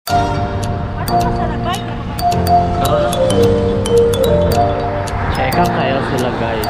Check out kayo sila guys.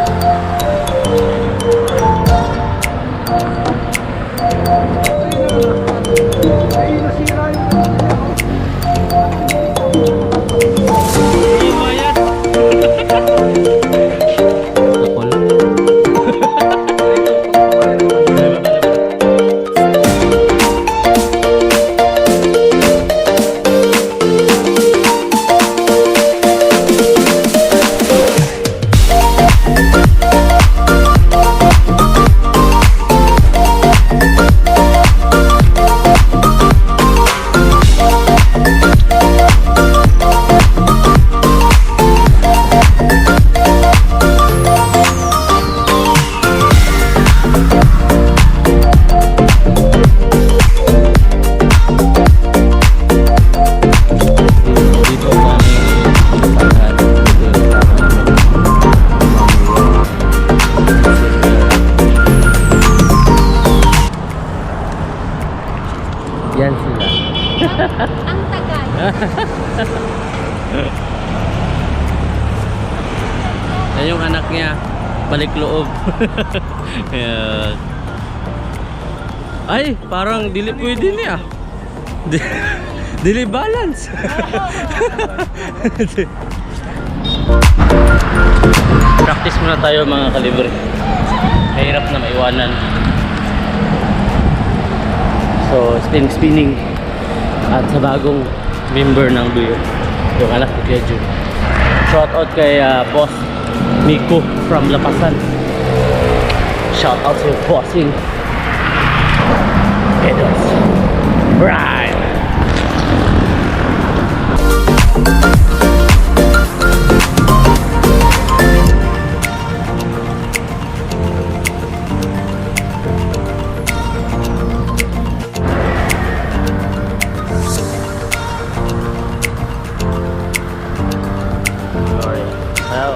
Yan sila. Ang tagal. Yan yung anak niya. Balik loob. Ayan. Ay, parang dili pwede niya. Dili balance. Practice muna tayo mga kalibre. Mahirap na maiwanan. So, spinning at sa bagong member ng Duyo, yung anak ni Kuya Jun. Shout out kay Boss Miko from Lapasan. Shout out to Bossing Pedals. Right.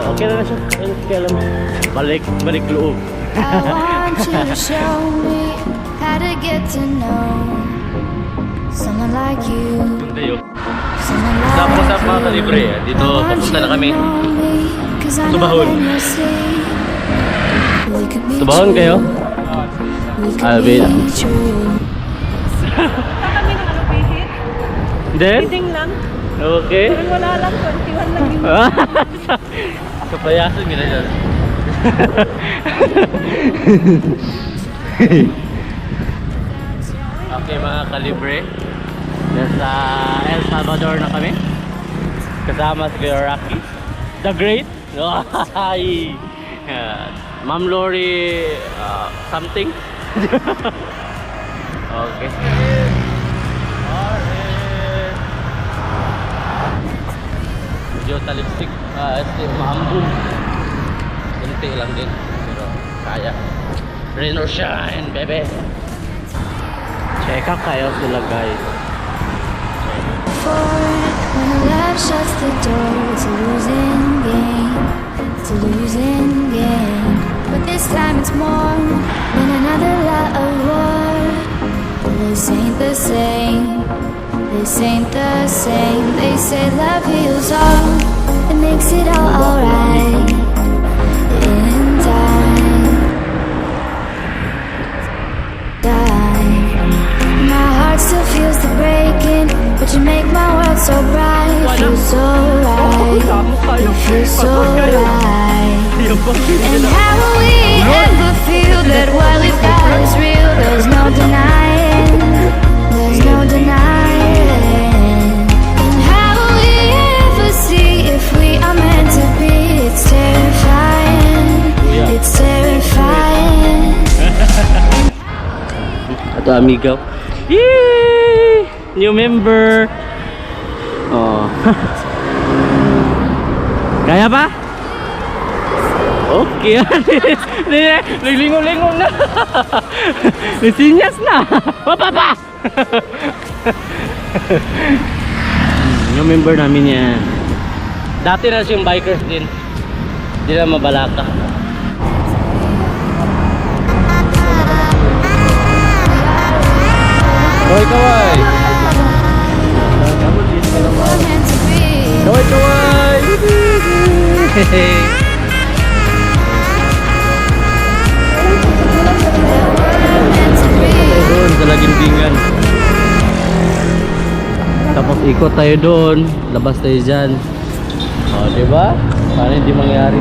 Okay na siya. Kailan balik loob. I want you to show me how to get to know someone like you. Hindi yun. Someone like Tapos sa mga kalibre, dito papunta na kami. Subahon. Subahon kayo? Alvin. Kami ng ano, bihit? Then? Bidding lang. Okay. Pero wala lang, 21 lang yun. Kapayasan nila dyan. Okay mga kalibre, nasa El Salvador na kami. Kasama si Kuya Rocky The Great. Ay, Ma'am Lori something. Okay. Medyo talipsik, maambum. Kunti lang din, pero kaya. Rain or shine, baby. Check out kayo sila guys. When love shuts the door, it's a losing game. It's a losing game. But this time it's more than another lot of war. This ain't the same. This ain't the same. They say love heals all. It makes it all alright. In time. My heart still feels the breaking, but you make my world so bright. Feels so right. You feel so right. And how will we ever feel that what we've got is real? There's no denying. There's no denying. And how will we ever see if we are meant to be? It's terrifying. It's terrifying. Ato amigo. Yay! New member. Oh. Kaya ba? Okay. Naglingon-lingon na. Nasinyas na. Papa! New member namin yan. Dati na siyang bikers din. Hindi na mabalaka. Hoy, kaway! Doon sa Lagintingan. Tapos ikot tayo doon, labas tayo dyan. O, diba? Paano hindi mangyari?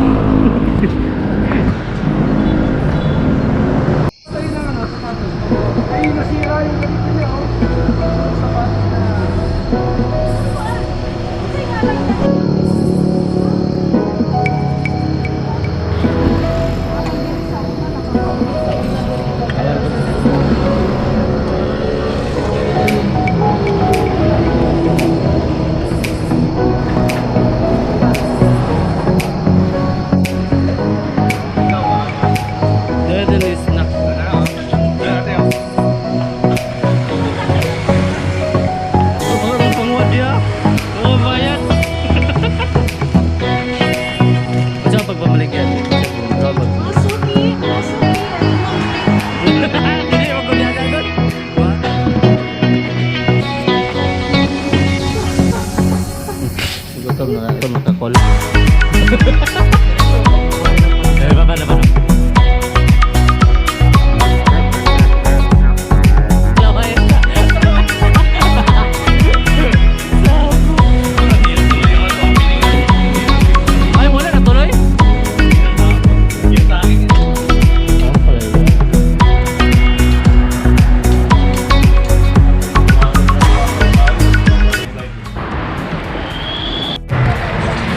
Dito na snack. Ang pangwad ya. Mga bayad. Ano sa pagbabalik yan? Robot. Masuki. Hindi ako gagawin. Gutom na ito, makakol. Baba na. Ay, wala na tuloy?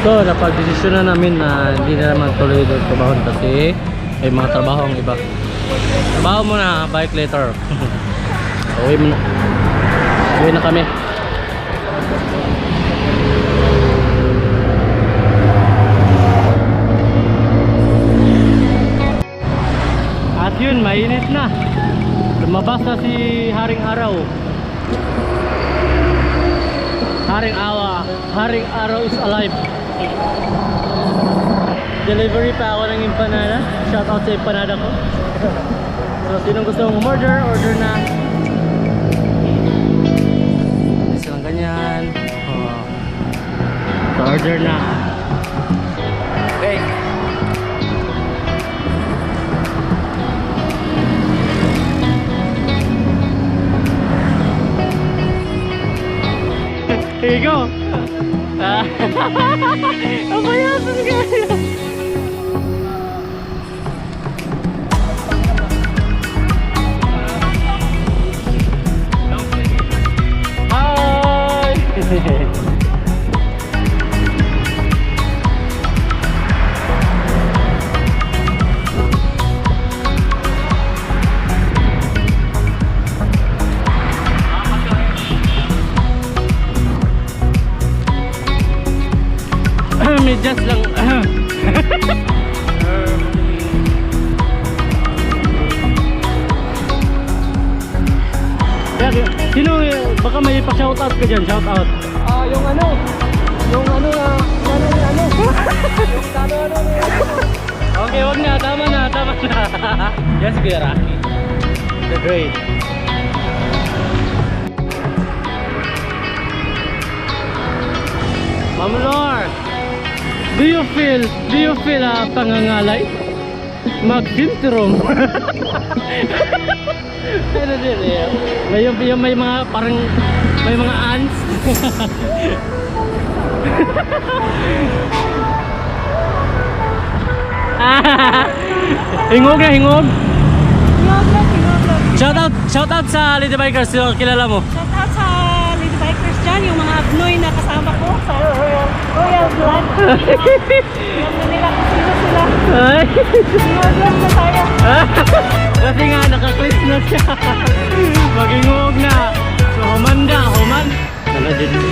So, napag-desisyon na namin na hindi na naman tuloy doon trabaho kasi may mga trabaho ang iba. Trabaho muna, bike later. Uwi muna. Uwi na kami. At yun, mainit na. Lumabas na si Haring Araw. Haring Araw is alive. Delivery pa ako ng empanada. Shout out sa empanada ko. So sinong gusto mong order na. Isa lang ganyan. So order na. Okay. Here you go. Apa ya sebenarnya? Hai. Medyas lang. Sino, baka may pa-shoutout ka dyan, shoutout. Yung ano yung Okay, wag na, tama na. Yes, Kuya Rocky. The great. Ma'am Lord, do you feel pangangalay? Mag-syndrome. Ano din eh? May mga parang may mga ants. Hingog na hingog. Shoutout sa Lady Bikers, yung kilala mo. Shout out sa Lady Bikers dyan, yung mga abnoy na kasama ko sa Royal Blood. Alam na nila kung sino sila. Ay. Hingog lang na tayo. Kasi nga nakaklis na siya. Maghingog na. So human. Ano din?